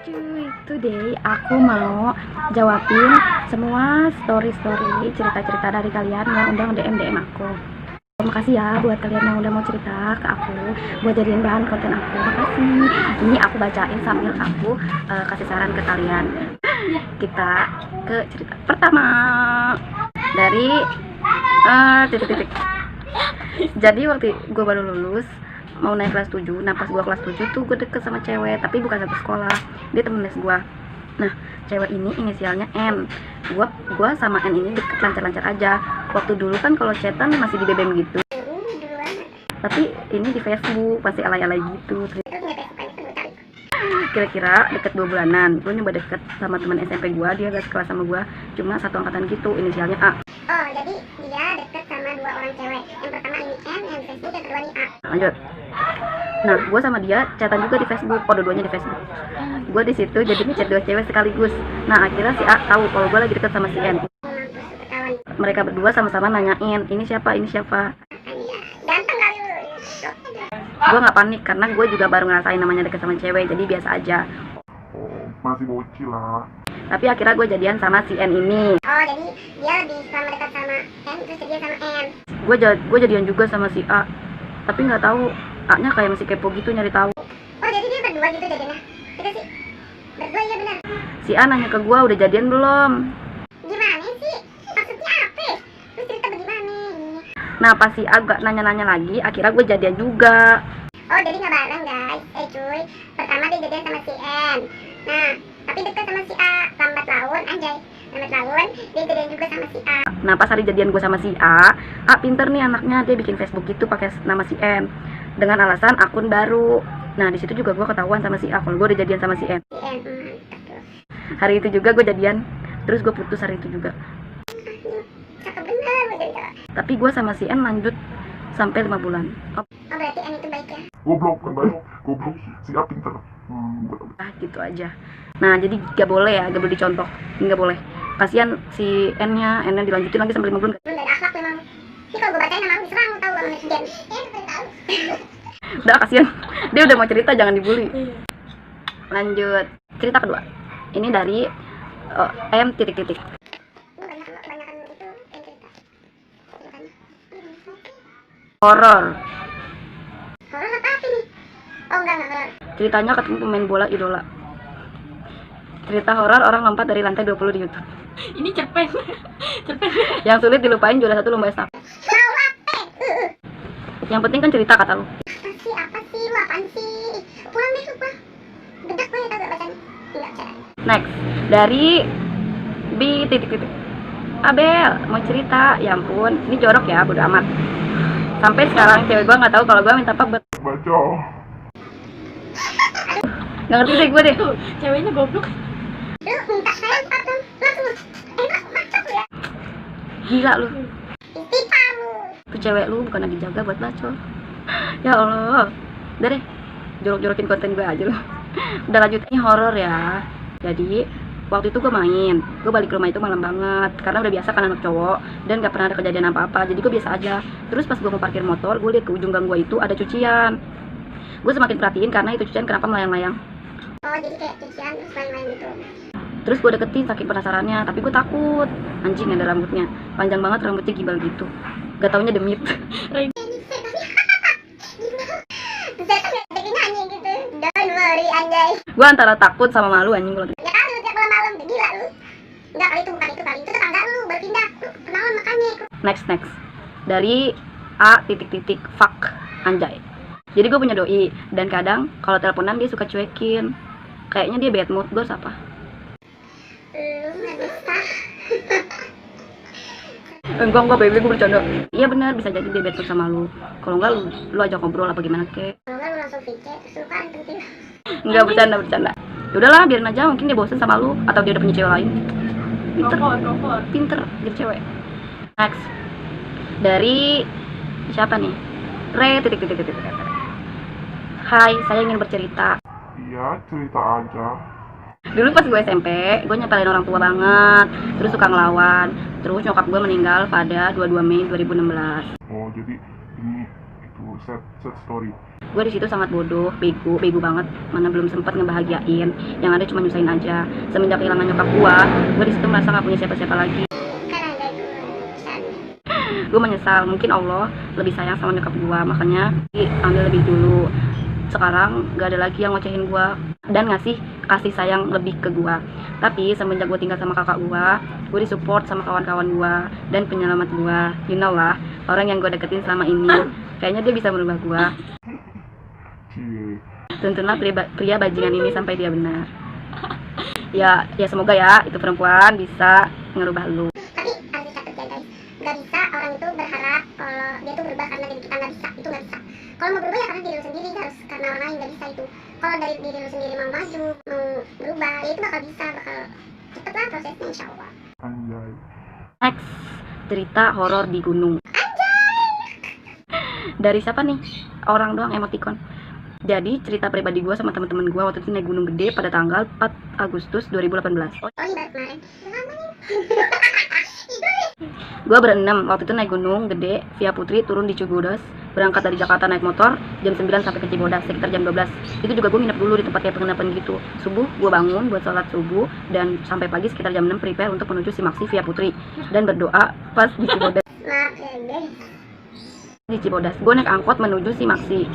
Cuy, today aku mau jawabin semua story-story cerita-cerita dari kalian yang udah DM aku. Makasih ya buat kalian yang udah mau cerita ke aku buat jadiin bahan konten aku. Makasih. Ini aku bacain sambil aku kasih saran ke kalian. Kita ke cerita pertama dari titik-titik. Jadi waktu gue baru lulus mau naik kelas 7, nah pas gue kelas 7 tuh gue deket sama cewek, tapi bukan satu sekolah, dia temen les gue. Nah cewek ini inisialnya N. Gue sama N ini deket lancar-lancar aja. Waktu dulu kan kalau chatan masih di BBM gitu, tapi ini di Facebook masih alay-alay gitu. Kira-kira deket 2 bulanan gue nyoba deket sama teman SMP gue, dia gak sekelas sama gue, cuma satu angkatan gitu, inisialnya A. Oh, jadi dia deket sama 2 orang cewek. Yang pertama ini N, yang di Facebook, yang kedua ini A. Lanjut. Nah, gue sama dia chatan juga di Facebook, dua-duanya di Facebook. Gue di situ jadi ngechat 2 cewek sekaligus. Nah, akhirnya si A tahu kalau gue lagi deket sama si N. Mereka berdua sama-sama nanyain, ini siapa, ini siapa. Ganteng kali lu. Gue nggak panik karena gue juga baru ngerasain namanya deket sama cewek, jadi biasa aja. Oh, masih bocil lah. Tapi akhirnya gue jadian sama si N ini. Oh, jadi dia lebih lama dekat sama N, terus dia sama N. Gue jadian juga sama si A, tapi nggak tahu A-nya kayak masih kepo gitu nyari tahu. Oh, jadi dia berdua gitu jadinya. Itu sih. Berdua, iya benar. Si A nanya ke gue udah jadian belum. Gimana sih? Maksudnya apa? Lu cerita bagaimana ini? Nah pas si A gak nanya-nanya lagi, akhirnya gue jadian juga. Oh, jadi nggak bareng guys. Cuy, pertama dia jadian sama si N. Nah, tapi deket sama si A. Lambat laun, anjay. Lambat laun, dia jadian juga sama si A. Nah pas hari jadian gue sama si A pinter nih anaknya, dia bikin Facebook gitu pakai nama si N dengan alasan akun baru. Nah di situ juga gue ketahuan sama si A kalau gue udah jadian sama si N. Si N, mantap. Hari itu juga gue jadian, terus gue putus hari itu juga. Cakep bener lu jadi cowok. Tapi gue sama si N lanjut sampai 5 bulan. Oh, berarti N itu baik ya? Goblok kan baik. Goblok. Si A pinter. Gitu aja. Nah jadi gak boleh ya, gak boleh dicontoh, gak boleh. Kasian si N-nya dilanjutin lagi sampai 5 bulan. Belum dari akhlak memang. Ini kalau gue bacain nama lu diserang, lu tau gak netizen. Udah kasian, dia udah mau cerita, jangan dibully. Lanjut cerita kedua. Ini dari M titik-titik. Lu banyakan itu yang cerita. Ceritanya. Horor. Horor apa nih? Oh, enggak horor. Ceritanya ketemu pemain bola idola. Cerita horor orang lompat dari lantai 20 di YouTube. Ini cerpen. Yang sulit dilupain juara 1 lomba estafet. Mau apa? Yang penting kan cerita kata lu. Apa sih? Lu apaan sih? Pulang deh, sumpah. Bedak gue tau gak bacanya? Enggak, cara. Next dari B titik-titik. Abel mau cerita, ya ampun, ini jorok ya, bodo amat. Sampai sekarang cewek gue nggak tahu kalau gue minta buat Baca. nggak ngerti deh gue deh. Tuh, ceweknya goblok. Lu minta saya empat dong. Langsung. Enak, mantap ya. Gila lu, Istighfar lu. tuh cewek lu bukan lagi jaga buat bacol. Ya Allah, udah deh, jorok-jorokin konten gue aja lu. Udah lanjut, ini horor ya. Jadi waktu itu gue balik ke rumah itu malam banget karena udah biasa kan anak cowok dan gak pernah ada kejadian apa-apa, jadi gue biasa aja. Terus pas gue mau parkir motor, gue lihat ke ujung gang gue itu ada cucian. Gue semakin perhatiin karena itu cucian kenapa melayang-layang. Oh, jadi kayak cucian terus main-main gitu. Terus gue deketin saking penasarannya, tapi gue takut. Anjing ada rambutnya, panjang banget, rambutnya gimbal gitu. Gak taunya demit. Datang ya, jadi nyanyi gitu. Don't worry, anjay. Gue antara takut sama malu anjing gue. Ya kan lu tiap malam gila lu. Enggak, kali itu bukan itu kali. Itu tetangga lu berpindah. Lu kenalan makanya. Next dari A titik-titik fuck anjay. Jadi gue punya doi dan kadang kalau teleponan dia suka cuekin. Kayaknya dia bad mood. Gue harus apa? Lu nggak bisa. Enggak baby, gue bercanda. Iya benar, bisa jadi dia bad mood sama lu. Kalau enggak lu ajak ngobrol apa gimana kek. Kalau nggak lu langsung VC, terus lu kan penting. Enggak, bercanda. Yaudahlah biarin aja, mungkin dia bosen sama lu atau dia udah punya cewek lain. Pinter jadi cewek. Next dari siapa nih? Re titik-titik. Hai, saya ingin bercerita. Iya, cerita aja. Dulu pas gue SMP, gue nyepelin orang tua banget, terus suka ngelawan. Terus nyokap gue meninggal pada 22 Mei 2016. Oh, jadi ini itu set story. Gue di situ sangat bodoh, bego banget, mana belum sempat ngebahagiain, yang ada cuma nyusahin aja. Semenjak kehilangan nyokap gue di situ merasa nggak punya siapa-siapa lagi. Kan ada dulu saat Gue menyesal, mungkin Allah lebih sayang sama nyokap gue, makanya ambil lebih dulu. Sekarang gak ada lagi yang ngocehin gue dan ngasih kasih sayang lebih ke gue. Tapi semenjak gue tinggal sama kakak gue disupport sama kawan-kawan gue dan penyelamat gue. You know lah, orang yang gue deketin selama ini, kayaknya dia bisa merubah gue. Cie. Tuntunlah pria bajingan ini sampai dia benar. Ya semoga ya itu perempuan bisa ngerubah lu. tapi harus dicatat ya guys, nggak bisa orang itu berharap kalau dia tuh berubah karena diri kita, nggak bisa, itu nggak bisa. Kalau mau berubah ya karena diri lu sendiri, harus karena orang lain, nggak bisa itu. Kalau dari diri lu sendiri mau maju, mau berubah, ya itu bakal bisa, bakal cepet lah prosesnya insya Allah. Anjay. Next, cerita horor di gunung. Dari siapa nih? Orang doang emoticon. Jadi cerita pribadi gue sama teman-teman gue waktu itu naik gunung gede pada tanggal 4 Agustus 2018. Oh ini baru kemarin. Lama nih. Gue berenam waktu itu naik gunung gede via Putri, turun di Cibodas, berangkat dari Jakarta naik motor jam 9 sampai ke Cibodas sekitar jam 12. Itu juga gue nginep dulu di tempat kayak penginapan gitu. Subuh gue bangun buat sholat subuh dan sampai pagi sekitar jam 6 prepare untuk menuju Simaksi via Putri dan berdoa pas di Cibodas. Maaf ya guys. Di Cibodas gue naik angkot menuju Simaksi.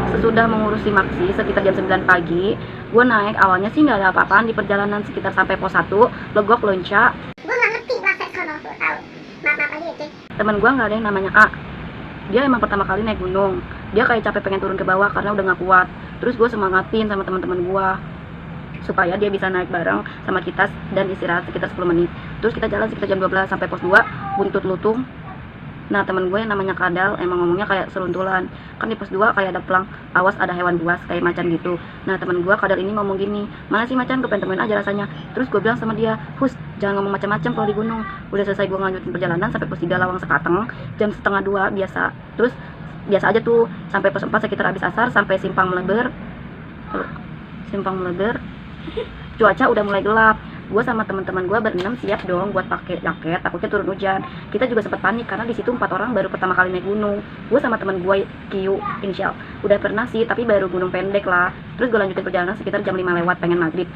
Sesudah mengurus Simaksi sekitar jam 9 pagi, gue naik, awalnya sih nggak ada apa-apaan di perjalanan sekitar sampai pos 1, Legok Lonca. Gue nggak ngerti bahasa ekonomi, gue tahu. Maaf aja ya cuy. Temen gue nggak ada yang namanya A. Dia emang pertama kali naik gunung. Dia kayak capek pengen turun ke bawah karena udah nggak kuat. Terus gue semangatin sama teman-teman gue supaya dia bisa naik bareng sama kita dan istirahat sekitar 10 menit. Terus kita jalan sekitar jam 12 sampai pos 2, buntut lutung. Nah temen gue yang namanya Kadal emang ngomongnya kayak seruntulan. Kan di pos 2 kayak ada pelang, awas ada hewan buas kayak macan gitu. Nah temen gue Kadal ini ngomong gini, mana sih macan, gue pengen temuin aja rasanya. Terus gue bilang sama dia, Hus jangan ngomong macam-macam kalau di gunung. Udah selesai gue ngelanjutin perjalanan sampai pos 3 Lawang Sekateng jam setengah 2 biasa. Terus biasa aja tuh sampai pos 4 sekitar habis asar sampai Simpang Meleber. Cuaca udah mulai gelap. Gue sama teman-teman gue berenam siap dong buat pakai jaket, takutnya turun hujan. Kita juga sempat panik karena di situ 4 orang baru pertama kali naik gunung. Gue sama teman gue Kiyu Insyal udah pernah sih, tapi baru gunung pendek lah. Terus gue lanjutin perjalanan sekitar jam 5 lewat pengen maghrib.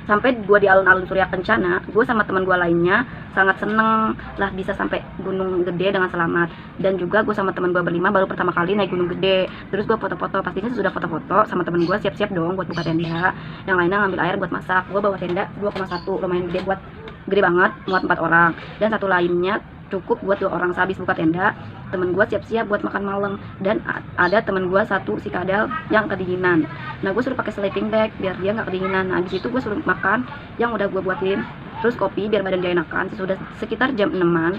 Sampai gue di alun-alun Surya Kencana, gue sama teman gue lainnya sangat seneng lah bisa sampai gunung gede dengan selamat. Dan juga gue sama teman gue berlima baru pertama kali naik gunung gede. Terus gue foto-foto, pastinya sudah foto-foto sama teman gue, siap-siap dong buat buka tenda. Yang lainnya ngambil air buat masak. Gue bawa tenda 2,1, lumayan gede banget, muat 4 orang. Dan satu lainnya cukup buat 2 orang. Sehabis buka tenda, temen gue siap-siap buat makan malam. Dan ada temen gue satu, si Kadal, yang kedinginan. Nah gue suruh pakai sleeping bag biar dia nggak kedinginan. Nah di situ gue suruh makan yang udah gue buatin, terus kopi biar badan dia enakan. Sesudah sekitar jam 6-an,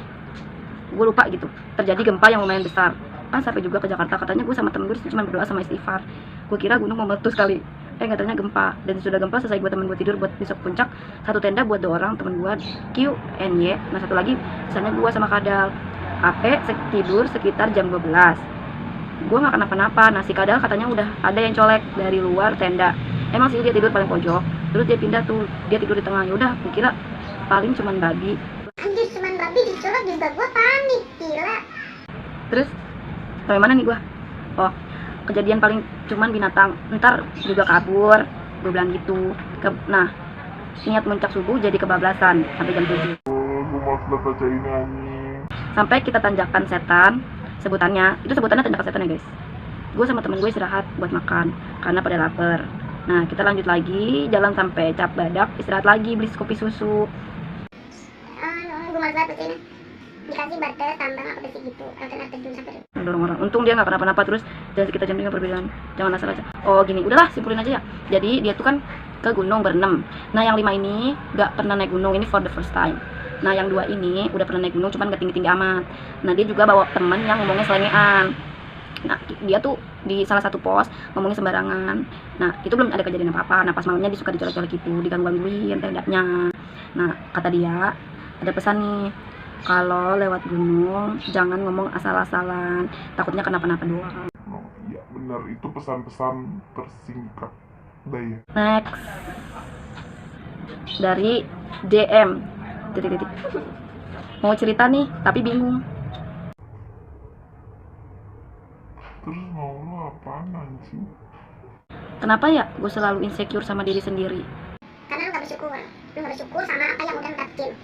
gue lupa gitu, terjadi gempa yang lumayan besar. Pas sampai juga ke Jakarta, katanya gue sama temen gue cuma berdoa sama istighfar. Gue kira gunung mau meletus kali, katanya gempa. Dan sudah gempa selesai gue temen gue tidur buat besok puncak. Satu tenda buat 2 orang, temen gue Q, N, Y. Nah satu lagi misalnya gue sama Kadal. AP tidur sekitar jam 12. Gue gak kenapa-napa. Nah si Kadal katanya udah ada yang colek dari luar tenda. Emang sih dia tidur paling pojok, terus dia pindah tuh, dia tidur di tengah. Yaudah gue kira paling cuman babi. Anjir cuman babi dicolok juga gue panik, gila. Terus sampai mana nih gue? Oh, kejadian paling cuman binatang, ntar juga kabur. Gue bilang gitu. Nah niat muncak subuh jadi kebablasan sampai jam 7. Oh, gue mau baca ini anjing. Sampai kita tanjakan setan, sebutannya tanjakan setan ya guys. Gue sama temen gue istirahat buat makan karena pada lapar. Nah kita lanjut lagi jalan sampai Cap Badak, istirahat lagi beli kopi susu. Gue malas banget ini. Dikasih barter tambang apa sih gitu, alternatif dulu sampai Dorong orang, untung dia nggak kenapa-napa. Terus dan sekitar jam 5 perbedaan, jangan asal aja. Oh gini, udahlah simpulin aja ya. Jadi dia tuh kan ke gunung berenam. Nah yang 5 ini nggak pernah naik gunung, ini for the first time. Nah yang 2 ini udah pernah naik gunung, cuman gak tinggi-tinggi amat. Nah dia juga bawa temen yang ngomongnya selengean. Nah dia tuh di salah satu pos ngomongnya sembarangan. Nah itu belum ada kejadian apa-apa. Nah pas malamnya dia suka dicolek-colek gitu, digangguin tendanya. Nah kata dia ada pesan nih, kalau lewat gunung jangan ngomong asal-asalan, takutnya kenapa-napa doang. Oh, iya benar, itu pesan-pesan tersingkat. Udah ya. Next dari DM mau cerita nih tapi bingung. Terus mau lo apaan anjing? Kenapa ya gue selalu insecure sama diri sendiri? Karena lu gak bersyukur. Lu gak bersyukur sama apa yang udah lu dapetin.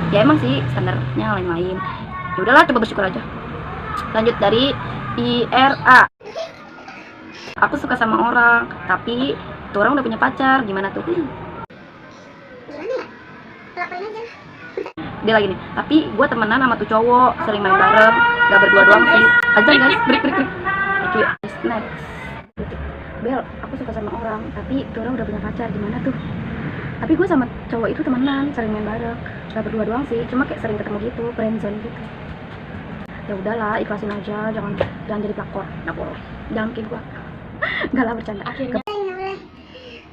Ya emang sih standarnya lain-lain. Ya udahlah, coba bersyukur aja. Lanjut dari IRA. Aku suka sama orang, tapi tuh orang udah punya pacar. Gimana tuh? Gimana ya? Lakuin aja. Dia lagi nih, tapi gue temenan sama tuh cowok, sering main bareng, gak berdua doang sih. Aja guys, break. Oke, next. Bel, aku suka sama orang, tapi tuh orang udah punya pacar. Gimana tuh? Tapi gue sama cowok itu temenan, sering main bareng, gak berdua doang sih, cuma kayak sering ketemu gitu, friendzone gitu. Ya udahlah, ikhlasin aja, jangan jadi pelakor, jangan kayak gue. Gak lah, bercanda. Akhirnya Boleh.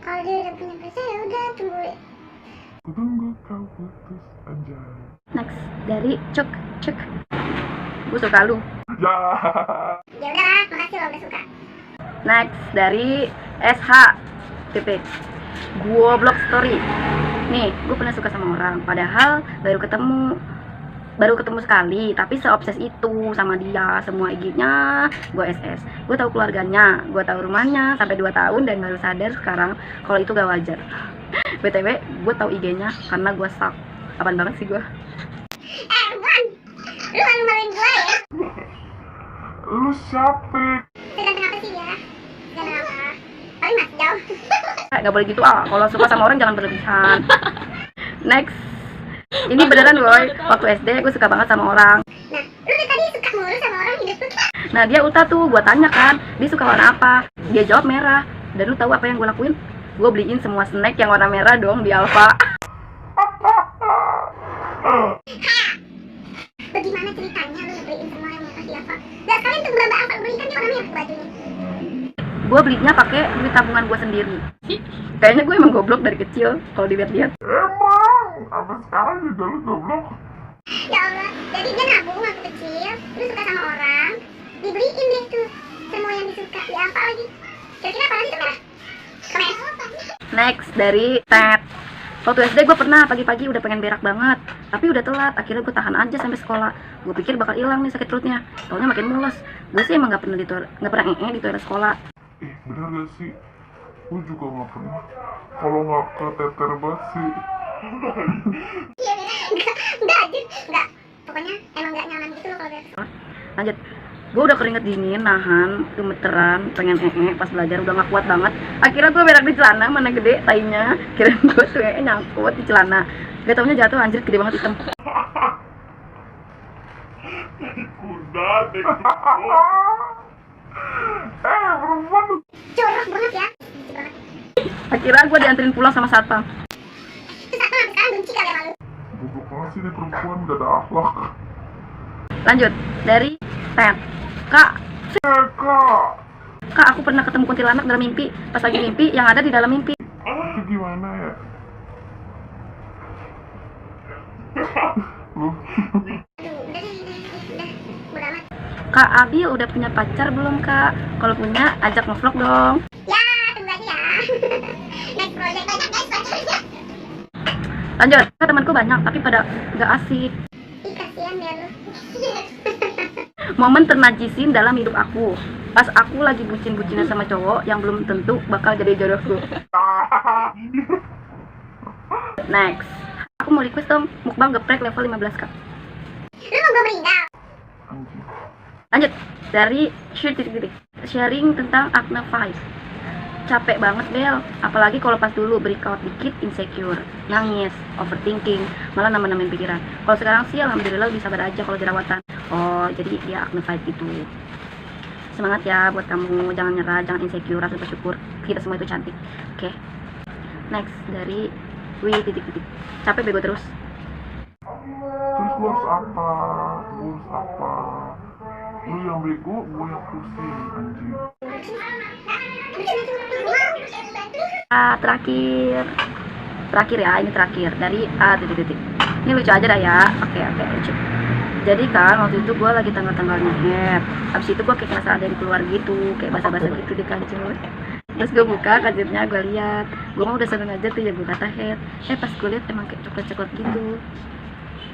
Kalau dia udah punya pacar ya udah tunggu. Tunggu kau putus anjay. Next dari Cuk. Gue suka lu. Ya. Ya udahlah, makasih lo udah suka. Next dari SH titik. Gua blog story. Nih, gue pernah suka sama orang, padahal baru ketemu sekali, tapi seobses itu sama dia. Semua IG-nya gue SS. Gue tahu keluarganya, gue tahu rumahnya sampai 2 tahun dan baru sadar sekarang kalau itu gak wajar. BTW, gue tahu IG-nya karena gue stalk. Apaan banget sih gue? Buan, lu malu-maluin gue ya. Lu siapa? Sedang kenapa sih ya? Sedang apa? Paling mas jauh. Gak boleh gitu kalau suka sama orang jangan berlebihan. Next. Ini beneran boy, waktu SD gue suka banget sama orang. Nah, lu dari tadi suka mulu sama orang hidup lu. Nah dia ulta tuh, gue tanya kan, dia suka warna apa? Dia jawab merah. Dan lu tahu apa yang gue lakuin? Gue beliin semua snack yang warna merah dong di Alfa. Bagaimana ceritanya lu beliin semua yang merah di apa? Nah, kalian tuh berapa apa belikan dia warna merah bajunya. Gue belinya pakai duit tabungan gue sendiri. Kayaknya gue emang goblok dari kecil kalau dilihat-lihat. Emang, sampai sekarang juga lu goblok. Ya Allah, jadi dia nabung waktu kecil, lu suka sama orang, dibeliin deh tuh semua yang disuka. Ya apa lagi? Kira-kira apa lagi tuh merah? Komen. Next dari Ted. Waktu SD gue pernah pagi-pagi udah pengen berak banget, tapi udah telat. Akhirnya gue tahan aja sampai sekolah. Gue pikir bakal hilang nih sakit perutnya. Taunya makin mules. Gue sih emang nggak pernah di toilet sekolah. Bener gak sih? Gue juga gak pernah. Kalau gak keteter basi. Iya beda. Enggak anjir, enggak. Pokoknya emang enggak nyaman gitu loh kalau berak. Lanjut. Gue udah keringet dingin, nahan, gemeteran, pengen pas belajar udah gak kuat banget. Akhirnya gue berak di celana, mana gede tainya. Kirain gue tuh nyangkut di celana. Gak taunya jatuh, anjir gede banget hitam. Kuda deh. Perempuan lu. Jorok banget ya. Benci banget. Akhirnya gue dianterin pulang sama satpam. Terus apa sampai sekarang benci kali sama lu? Goblok banget sih nih perempuan, gak ada akhlak. Lanjut dari Ted. Kak, Kak, aku pernah ketemu kuntilanak dalam mimpi. Pas lagi mimpi, yang ada di dalam mimpi. itu gimana ya? Lu Aduh, udah deh. Bodo amat. Kak Abi udah punya pacar belum kak? Kalau punya, ajak ngevlog dong. Ya, tunggu aja ya. Next project banyak guys pacarnya. Lanjut, kak temanku banyak tapi pada gak asik. Ih, kasihan ya lu. Momen ternajisin dalam hidup aku. Pas aku lagi bucin-bucinan sama cowok yang belum tentu bakal jadi jodohku. Next. Aku mau request dong, mukbang geprek level 15 kak. Lu mau gue meninggal? anjing. Lanjut, dari sharing tentang Acne 5. Capek banget Bel, apalagi kalau pas dulu breakout dikit insecure, nangis, overthinking, malah nambah-nambahin pikiran. Kalau sekarang sih alhamdulillah lebih sabar aja kalau jerawatan. Oh, jadi dia Acne 5 gitu. Semangat ya buat kamu, jangan nyerah, jangan insecure, harus bersyukur. Kita semua itu cantik. Oke. Next dari capek bego terus. Terus lu harus apa? Lu yang bego, gue yang pusing anjing. Terakhir ya, ini terakhir dari Ini lucu aja dah ya. Oke, lucu. Jadi kan waktu itu gue lagi tanggal-tanggalnya head. Abis itu gue kayak ngerasa ada yang keluar gitu, kayak basa-basa gitu di kancil. Terus gue buka kancilnya, gue lihat. Gue mau udah seneng aja tuh ya, gue kata head. Pas gue lihat emang kayak coklat-coklat gitu.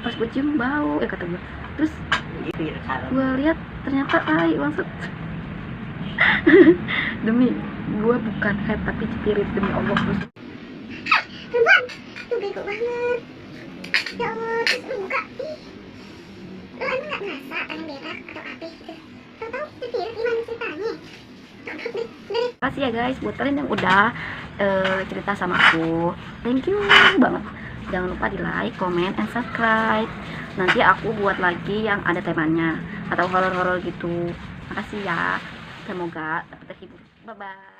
Pas gue cium bau, kata gue. Terus gue lihat ternyata tai, maksud Demi gue bukan head tapi spirit, demi Allah. Perempuan tuh bego banget. Ya Allah, terus lu buka. Ih, lu emang gak ngerasa tangan berak atau apa gitu? Tahu-tahu spirit gimana ceritanya? Dari Makasih ya guys buat kalian yang udah cerita sama aku. Thank you banget. Jangan lupa di like, comment, and subscribe. Nanti aku buat lagi yang ada temanya atau horor-horor gitu. Makasih ya. Semoga dapat terhibur. Bye bye.